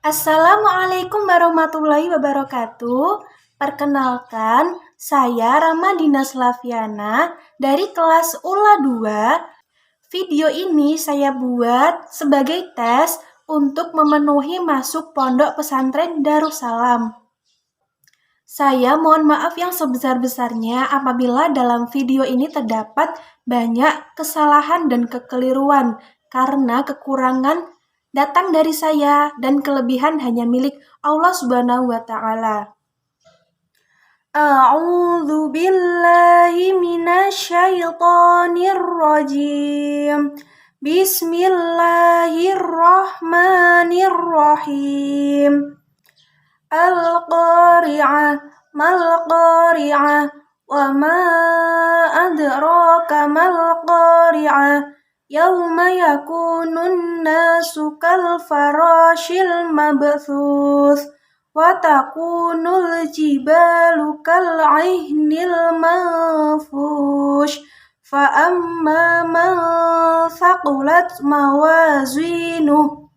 Assalamualaikum warahmatullahi wabarakatuh. Perkenalkan, saya Ramadina Slaviana dari kelas ULA 2. Video ini saya buat sebagai tes untuk memenuhi masuk Pondok Pesantren Darussalam. Saya mohon maaf yang sebesar-besarnya apabila dalam video ini terdapat banyak kesalahan dan kekeliruan karena kekurangan datang dari saya dan kelebihan hanya milik Allah Subhanahu wa taala. A'udzu billahi minasyaitonir rajim. Bismillahirrahmanirrahim. Al-qari'ah mal-qari'ah wa ma adraka mal-qari'ah yauma yakunun nasu kal farashil mabthuth wa takunul jibalu kal aihnil manfush fa amma man thaqulat mawazinuh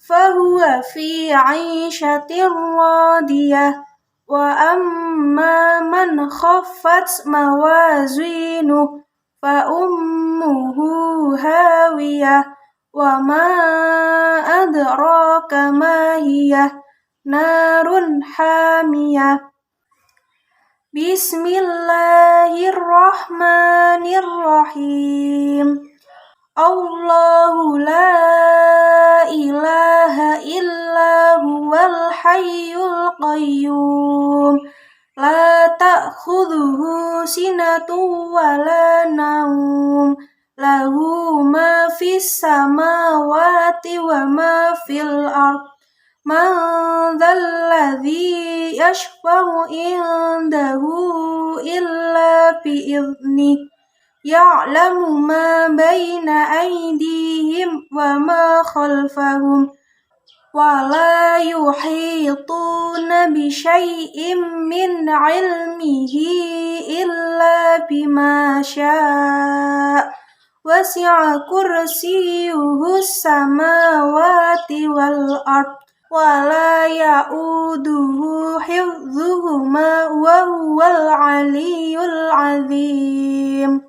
fahuwa fi 'aishatir radiyah wa amma man khaffat mawazinuh fa ummuhu hawiyah wa ma adraka ma hiyah narun hamiyah. Bismillahirrahmanirrahim. Allahu la ilaha illa huwal hayyul qayyum la ta'khudhuhu sinatun wa la nawm lahu ma fis samawati wa ma fil ard man dzalladzi yashfa'u indahu illa bi'idhnihi ya'lamu ma baina aydihim wa ma khalfahum wa la yuhituna bi syai'in min 'ilmihi illa bima syaa' wasi'a kursiyyuhu samawati wal ard wa la ya'uduhu hifdhuhuma wa huwal 'aliyyul 'azim.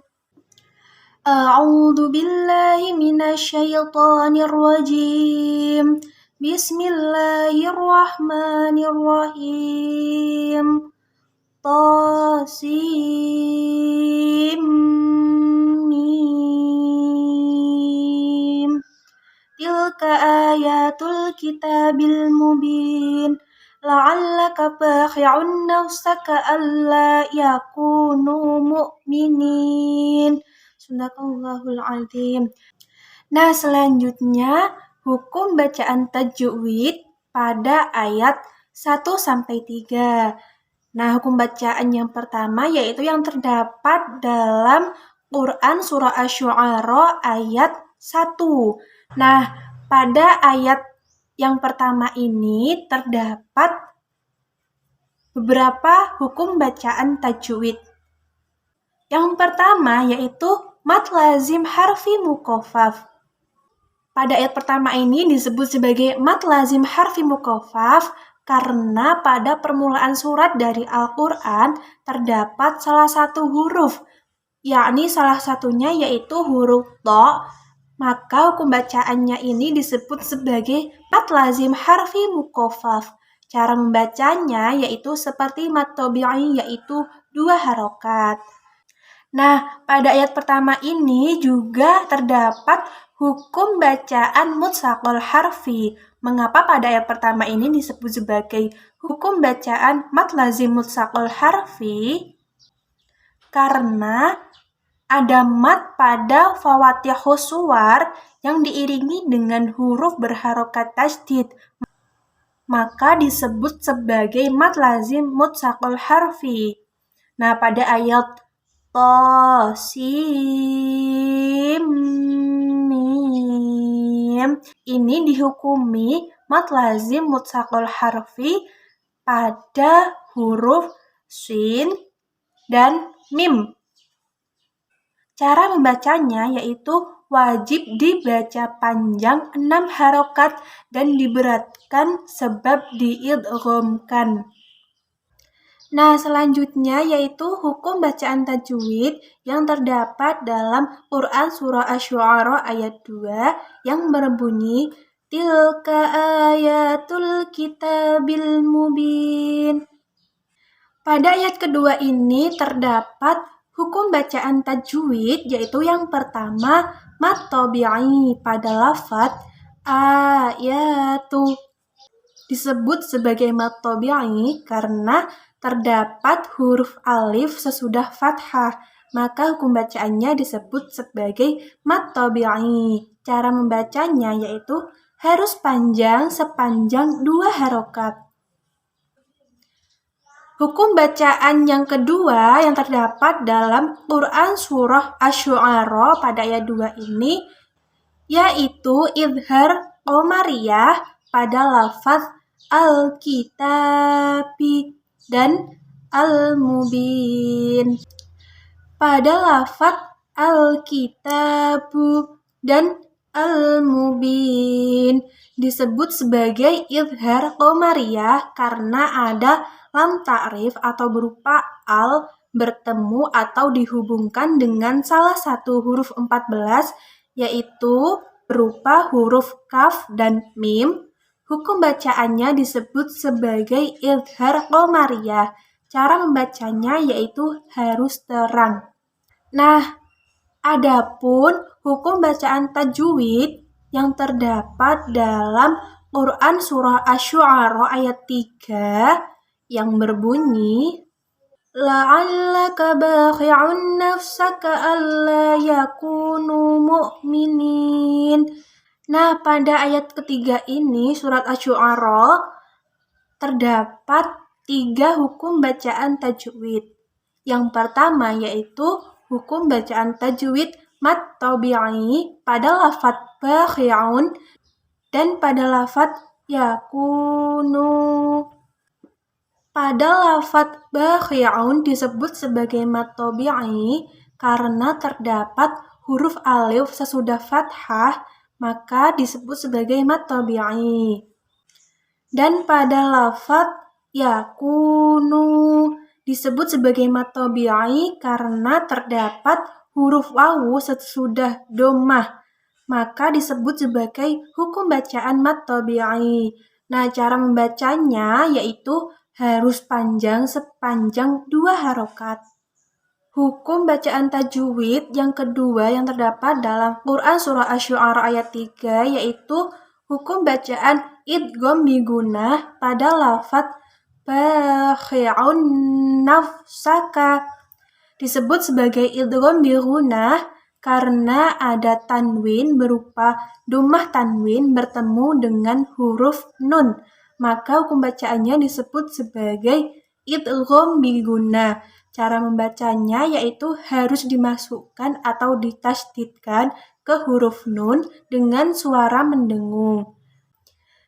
A'udzu billahi minasyaitonir rajim. Bismillahirrahmanirrahim. Tasim mim. Tilka ayatul kitabil mubin. La'allaka bakhi'un nafsaka alla yakunu mu'minin. Sadaqallahul azim. Nah, selanjutnya hukum bacaan tajwid pada ayat 1 sampai 3. Nah, hukum bacaan yang pertama yaitu yang terdapat dalam Quran surah Asy-Syu'ara ayat 1. Nah, pada ayat yang pertama ini terdapat beberapa hukum bacaan tajwid. Yang pertama yaitu mad lazim harfi muqaffaf. Pada ayat pertama ini disebut sebagai mad lazim harfi muqaffaf karena pada permulaan surat dari Al-Quran terdapat salah satu huruf, yakni salah satunya yaitu huruf tha, maka hukum bacaannya ini disebut sebagai mad lazim harfi muqaffaf. Cara membacanya yaitu seperti mad tabi'i, yaitu 2 harokat. Nah, pada ayat pertama ini juga terdapat hukum bacaan mutsaqal harfi. Mengapa pada ayat pertama ini disebut sebagai hukum bacaan mad lazim mutsaqal harfi? Karena ada mad pada fawatihus suwar yang diiringi dengan huruf berharokat tasydid, maka disebut sebagai mad lazim mutsaqal harfi. Nah, pada ayat Tasim mim ini dihukumi mad lazim mutsaqal harfi pada huruf shin dan mim. Cara membacanya yaitu wajib dibaca panjang 6 harokat dan diberatkan sebab diidghamkan. Nah, selanjutnya yaitu hukum bacaan tajwid yang terdapat dalam Quran Surah Asy-Syu'ara ayat 2 yang berbunyi Tilka ayatul kitabil mubin. Pada ayat kedua ini terdapat hukum bacaan tajwid yaitu yang pertama mad tabi'i pada lafaz ayatu disebut sebagai mad tabi'i karena terdapat huruf alif sesudah fathah, maka hukum bacaannya disebut sebagai mad tabi'i. Cara membacanya yaitu harus panjang sepanjang 2 harokat. Hukum bacaan yang kedua yang terdapat dalam Quran Surah Asy-Syu'ara pada ayat 2 ini yaitu idhar qamariyah pada lafaz al-kitabi dan al-mubin. Pada lafaz al-kitabu dan al-mubin disebut sebagai idhar qamariyah karena ada lam ta'rif atau berupa al bertemu atau dihubungkan dengan salah satu huruf 14 yaitu berupa huruf kaf dan mim. Hukum bacaannya disebut sebagai idhar qamariyah. Cara membacanya yaitu harus terang. Nah, adapun hukum bacaan tajwid yang terdapat dalam Quran Surah Asy-Syu'ara ayat 3 yang berbunyi la'allaka bakhi'un nafsaka alla yakunu mu'minin. Nah, pada ayat ketiga ini surat Asy-Syu'ara terdapat 3 hukum bacaan tajwid. Yang pertama yaitu hukum bacaan tajwid mad tabi'i pada lafaz bakhi'un dan pada lafaz yakunu. Pada lafaz bakhi'un disebut sebagai mad tabi'i karena terdapat huruf alif sesudah fathah, maka disebut sebagai mad tabi'i. Dan pada lafaz yakunu disebut sebagai mad tabi'i karena terdapat huruf wawu sesudah dhammah, maka disebut sebagai hukum bacaan mad tabi'i. Nah, cara membacanya yaitu harus panjang sepanjang 2 harokat. Hukum bacaan tajwid yang kedua yang terdapat dalam Quran Surah Asy-Syu'ara ayat 3 yaitu hukum bacaan idgham bigunah pada lafaz bakhi'un nafsaka. Disebut sebagai idgham bigunah karena ada tanwin berupa dhammah tanwin bertemu dengan huruf nun. Maka hukum bacaannya disebut sebagai idgham bigunah. Cara membacanya yaitu harus dimasukkan atau ditasydidkan ke huruf nun dengan suara mendengung.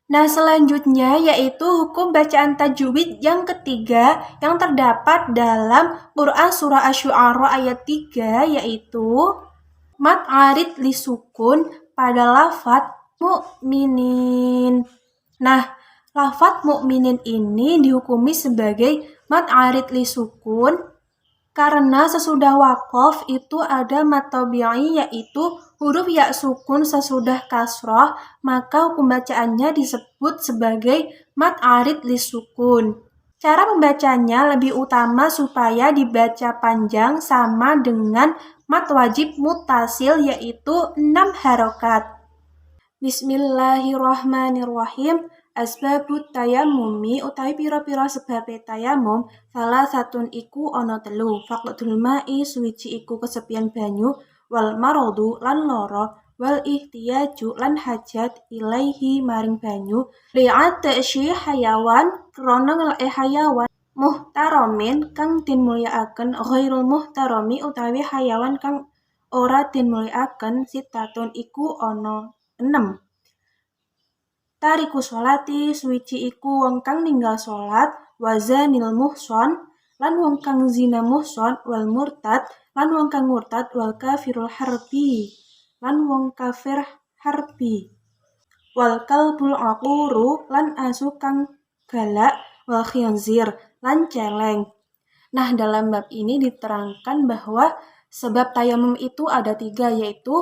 Nah, selanjutnya yaitu hukum bacaan tajwid yang ketiga yang terdapat dalam Quran Surah Asy-Syu'ara ayat 3 yaitu mad arid li sukun pada lafaz mu'minin. Nah, lafaz mu'minin ini dihukumi sebagai mad arid li sukun karena sesudah waqaf itu ada mad tabi'i yaitu huruf ya sukun sesudah kasroh, maka hukum bacaannya disebut sebagai mad arid li sukun. Cara membacanya lebih utama supaya dibaca panjang sama dengan mad wajib muttasil yaitu 6 harokat. Bismillahirrahmanirrahim. Asbabut tayammumi utawi pira-pira sebabe tayamum salah satun iku ana 3. Faqdul ma'i suwiji iku kesepian banyu wal maradu lan lara wal ihtiyaju lan hajat ilaihi maring banyu li'atsyi hayawan krana ngelake hayawan muhtaramin kang den mulyakaken ghairul muhtarami utawi hayawan kang ora den mulyakaken sitatun iku ana 6. Tariku sholati suwiji iku wong kang ninggal salat wazanil muhson lan wong kang zina muhson wal murtad lan wong kang murtad wal kafirul harbi lan wong kafir harbi. Wal kalbul aquru lan asu kang galak wal khinzir lan celeng. Nah, dalam bab ini diterangkan bahwa sebab tayamum itu ada 3, yaitu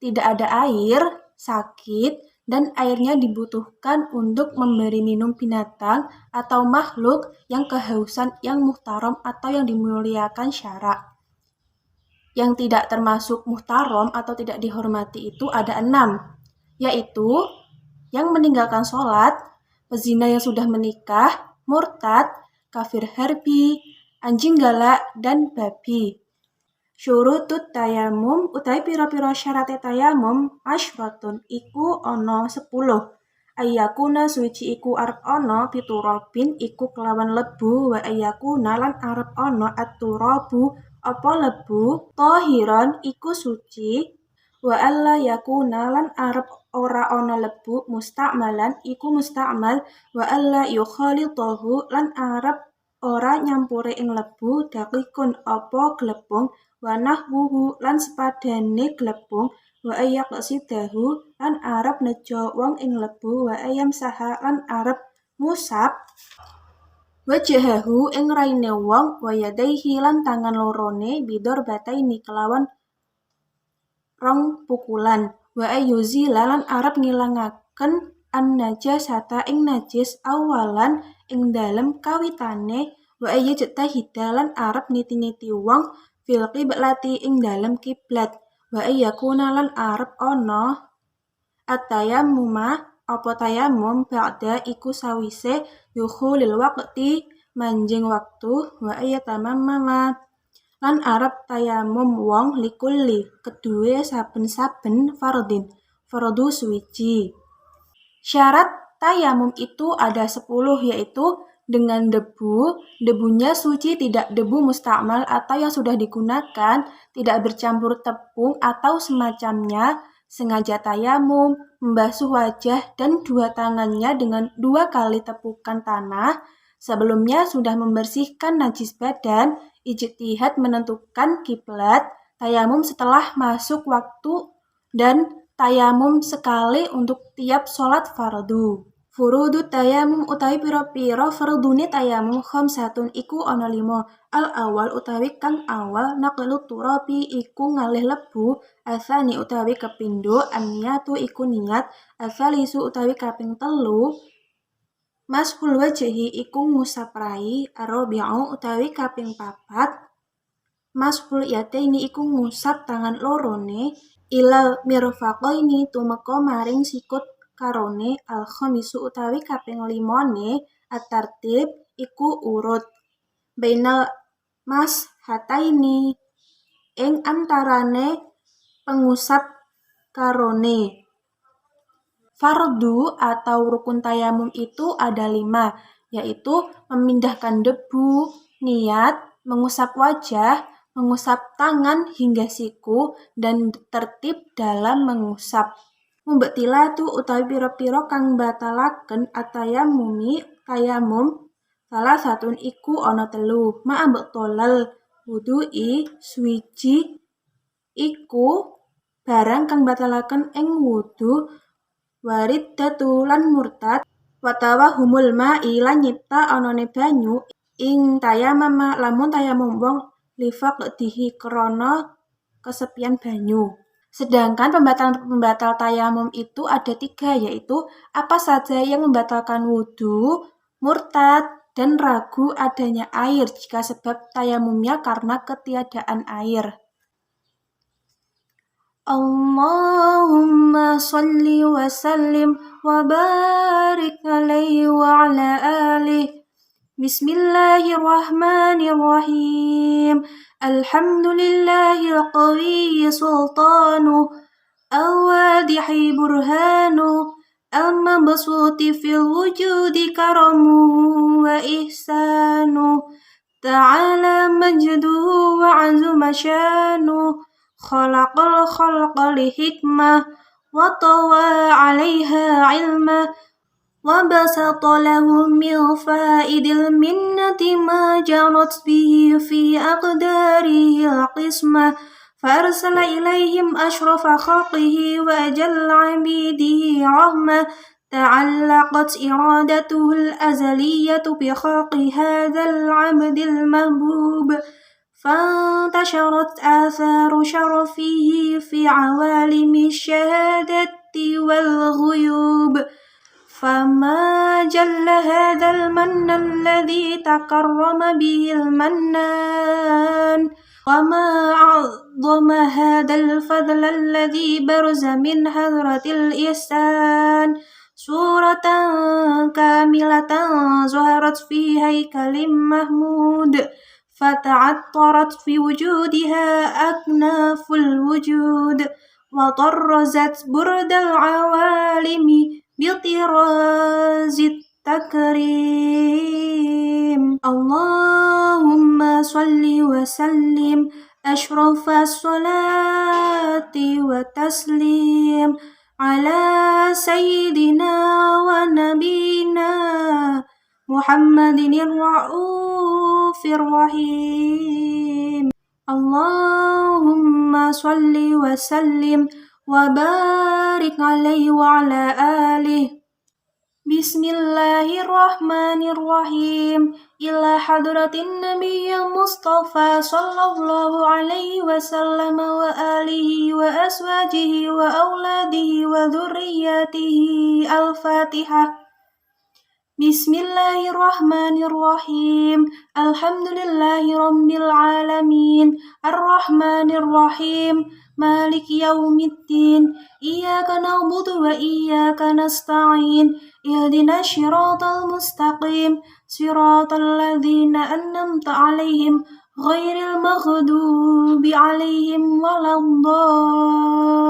tidak ada air, sakit, dan airnya dibutuhkan untuk memberi minum binatang atau makhluk yang kehausan yang muhtaram atau yang dimuliakan syara. Yang tidak termasuk muhtaram atau tidak dihormati itu ada 6, yaitu yang meninggalkan sholat, pezina yang sudah menikah, murtad, kafir harbi, anjing galak, dan babi. Syurutut tayamum utawi pira-pira syarate tayamum asyratun iku ana 10. Ayyakuna suci iku arep ana piturabin iku kelawan lebu wa ayyakuna lan arep ana at-turabu apa lebu tahiran iku suci wa alla yakuna lan arep ora ana lebu musta'malan iku musta'mal wa alla yukhalitahu lan arep ora nyampure ing lebu dakikun apa glepung wa nahwuhu lan sepadane glepung wa ayaqsidahu lan arep nejo wong ing lebu wa ayam saha lan arep ngusap wajahahu ing raine wong wa yadaihi lan tangan lorone bidor bataini kelawan rong pukulan wa ayyuzila lan arep ngilangaken an najasata ing najis awalan ing dalem kawitane wa ayyajtahida lan arep niti-niti wong fil qiblati ing dalem kiblat wa ayyakuna lan arep ana at-tayammuma apa tayamum ba'da iku sawise yukhulil waqti manjing waktu wa ayatamammama lan arep tayamum wong likulli kedue saben-saben fardin fardu suwiji. Syarat tayamum itu ada 10, yaitu dengan debu, debunya suci tidak debu mustakmal atau yang sudah digunakan, tidak bercampur tepung atau semacamnya, sengaja tayamum, membasuh wajah dan 2 tangannya dengan 2 kali tepukan tanah, sebelumnya sudah membersihkan najis badan, ijtihad menentukan kiblat, tayamum setelah masuk waktu, dan tayamum sekali untuk tiap sholat fardu. Furudu tayamum utawi pira-pira fardune tayamum khamsatun iku ana 5. Al awal utawi kang awal naqlu turabi iku ngalih lebu, asani utawi kepindo anniyatu iku niat, asalisu utawi kaping 3 mashul wajhi iku ngusap rai, arabi'u utawi kaping 4 mashul yataini iku ngusap tangan lorone, ilal mirfaqaini tumeka maring sikut karone, al khamisu utawi kaping 5 at-tartib iku urut bainal mas hataini ing antarane pengusap karone. Fardu atau rukun tayamum itu ada 5, yaitu memindahkan debu, niat, mengusap wajah, mengusap tangan hingga siku, dan tertib dalam mengusap. Mubtilatu utawi pira-pira kang batalaken atayamumi tayamum salah satun iku ana 3. Ma'abtolal wudu'i suwiji iku barang kang batalaken ing wudu wariddatu lan murtad watawa humul ma'i lan nyipta anane banyu ing tayamama lamun tayamum wong lifaqdihi krana kesepian banyu. Sedangkan pembatal tayamum itu ada 3, yaitu apa saja yang membatalkan wudu, murtad, dan ragu adanya air jika sebab tayamumnya karena ketiadaan air. Allahumma salli wa sallim wa barik alaihi wa ala alihi. Bismillahirrahmanirrahim. Alhamdulillahil qawiyyi sultanu al-wadihi burhanu al-mabsuti fil wujudi karamuhu wa ihsanu ta'ala majduhu wa azuma syanu khalaqal khalqa li hikmah wa tawa 'alaiha 'ilma wa basata lahu min fa'idil minnati ma jarat bihi fi aqdarihi al-qismah فأرسل إليهم أشرف خلقه وأجل عبيده رحمة تعلقت إرادته الأزلية بخلق هذا العبد المحبوب، فانتشرت آثار شرفه في عوالم الشهادة والغيوب. فما جل هذا المن الذي تكرم به المنان، وما أعظم هذا الفضل الذي برز من حضرة الإحسان. سورة كاملة ظهرت في هيكل محمود، فتعطرت في وجودها أكناف الوجود، وطرزت برد العوالم بطراز التكريم. اللهم صل وسلم أشرف الصلاة والتسليم على سيدنا ونبينا محمد الرؤوف الرحيم. اللهم صل وسلم وبارك عليه وعلى آله. بسم الله الرحمن الرحيم. إلى حضرة النبي المصطفى صلى الله عليه وسلم وآله وأزواجه وأولاده وذرياته. الفاتحة. بسم الله الرحمن الرحيم. الحمد لله رب العالمين الرحمن الرحيم مالك يوم الدين إياك نعبد وإياك نستعين اهدنا الصراط المستقيم صراط الذين أنعمت عليهم غير المغضوب عليهم ولا الضالين.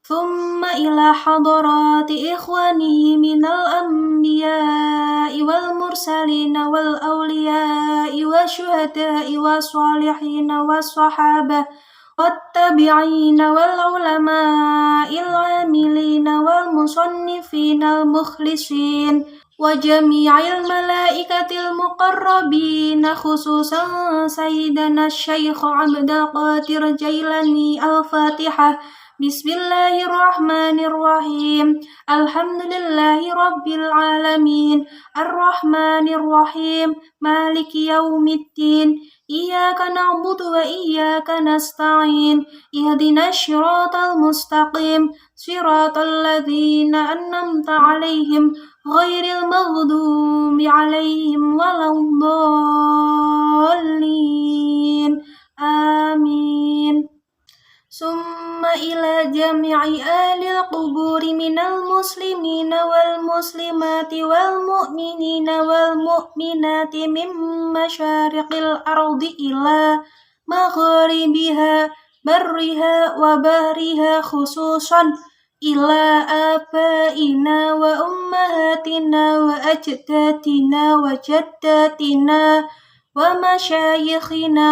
ثم إلى حضرات إخوانه من الأنبياء والمرسلين والأولياء والشهداء والصالحين والصحابة والتابعين والعلماء العاملين والمصنفين المخلصين وجميع الملائكة المقربين، خصوصا سيدنا الشيخ عبد القادر جيلاني. الفاتحة. بسم الله الرحمن الرحيم. الحمد لله رب العالمين الرحمن الرحيم مالك يوم الدين إياك نعبد وإياك نستعين اهدنا الصراط المستقيم صراط الذين أنعمت عليهم غير المغضوب عليهم ولا الضالين. آمين. ثم إلى جميع أهل القبور من المسلمين والمسلمات والمؤمنين والمؤمنات من مشارق الأرض إلى مغاربها برها وبحرها، خصوصا إلى آبائنا وأمهاتنا وأجدادنا وجداتنا ومشايخنا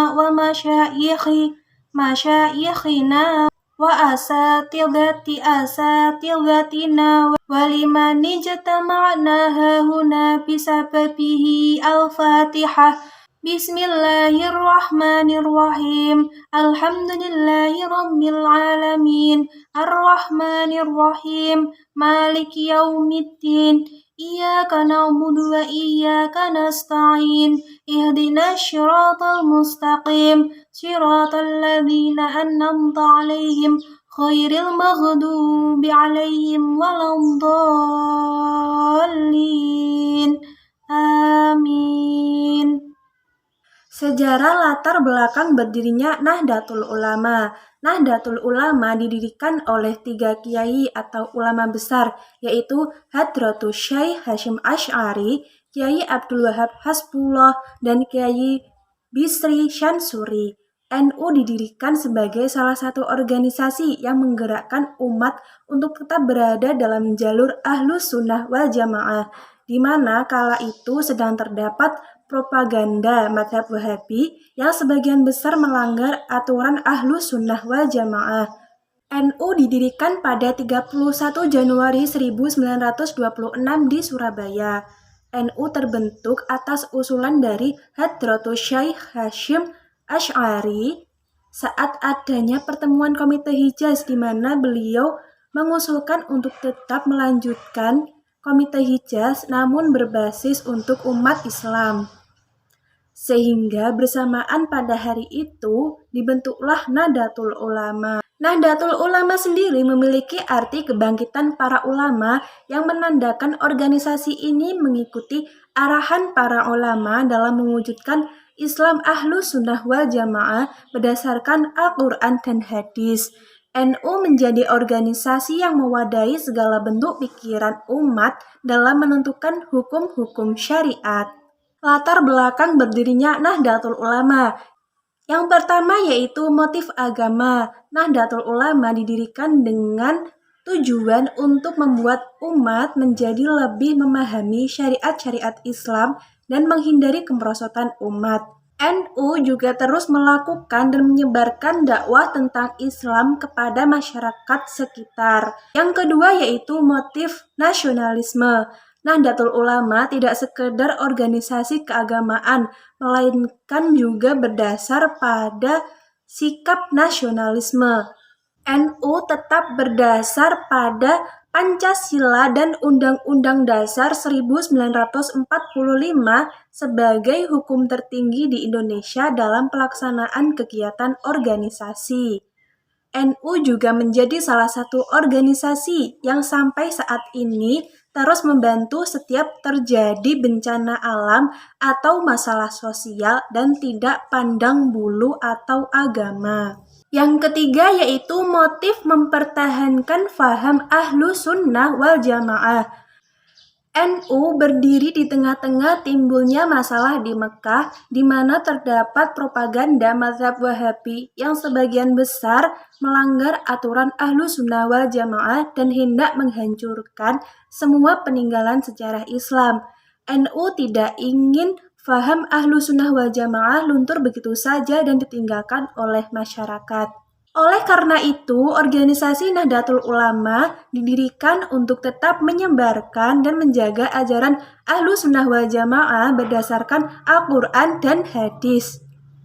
ومشايخنا وأساتذتنا ولمن اجتمعنا هنا بسببه. الفاتحة. بسم الله الرحمن الرحيم. الحمد لله رب العالمين الرحمن الرحيم مالك يوم الدين إياك نعبد وإياك نستعين اهدنا الصراط المستقيم صراط الذين أنعمت عليهم غير المغضوب عليهم ولا الضالين. Amin. Sejarah latar belakang berdirinya Nahdlatul Ulama. Nahdlatul Ulama didirikan oleh 3 kiai atau ulama besar, yaitu Hadratus Syekh Hasyim Asy'ari, Kiai Abdul Wahab Hasbullah, dan Kiai Bisri Syansuri. NU didirikan sebagai salah satu organisasi yang menggerakkan umat untuk tetap berada dalam jalur Ahlus Sunnah wal Jamaah, di mana kala itu sedang terdapat propaganda mazhab Wahabi yang sebagian besar melanggar aturan Ahlus Sunnah wal Jamaah. NU didirikan pada 31 Januari 1926 di Surabaya. NU terbentuk atas usulan dari Hadratus Syekh Hasyim Asy'ari saat adanya pertemuan Komite Hijaz di mana beliau mengusulkan untuk tetap melanjutkan Komite Hijaz namun berbasis untuk umat Islam. Sehingga bersamaan pada hari itu dibentuklah Nahdlatul Ulama. Nahdlatul Ulama sendiri memiliki arti kebangkitan para ulama yang menandakan organisasi ini mengikuti arahan para ulama dalam mewujudkan Islam Ahlus Sunnah wal Jamaah berdasarkan Al-Quran dan Hadis. NU menjadi organisasi yang mewadahi segala bentuk pikiran umat dalam menentukan hukum-hukum syariat. Latar belakang berdirinya Nahdlatul Ulama. Yang pertama yaitu motif agama. Nahdlatul Ulama didirikan dengan tujuan untuk membuat umat menjadi lebih memahami syariat-syariat Islam dan menghindari kemerosotan umat. NU juga terus melakukan dan menyebarkan dakwah tentang Islam kepada masyarakat sekitar. Yang kedua yaitu motif nasionalisme. Nahdlatul Ulama tidak sekedar organisasi keagamaan, melainkan juga berdasar pada sikap nasionalisme. NU tetap berdasar pada Pancasila dan Undang-Undang Dasar 1945 sebagai hukum tertinggi di Indonesia dalam pelaksanaan kegiatan organisasi. NU juga menjadi salah satu organisasi yang sampai saat ini terus membantu setiap terjadi bencana alam atau masalah sosial dan tidak pandang bulu atau agama. Yang ketiga yaitu motif mempertahankan faham Ahlus Sunnah wal Jamaah. NU berdiri di tengah-tengah timbulnya masalah di Mekah, di mana terdapat propaganda mazhab Wahabi yang sebagian besar melanggar aturan Ahlus Sunnah wal Jamaah dan hendak menghancurkan semua peninggalan sejarah Islam. NU tidak ingin faham Ahlus Sunnah wal Jamaah luntur begitu saja dan ditinggalkan oleh masyarakat. Oleh karena itu, organisasi Nahdlatul Ulama didirikan untuk tetap menyebarkan dan menjaga ajaran Ahlus Sunnah wal Jamaah berdasarkan Al-Quran dan Hadis.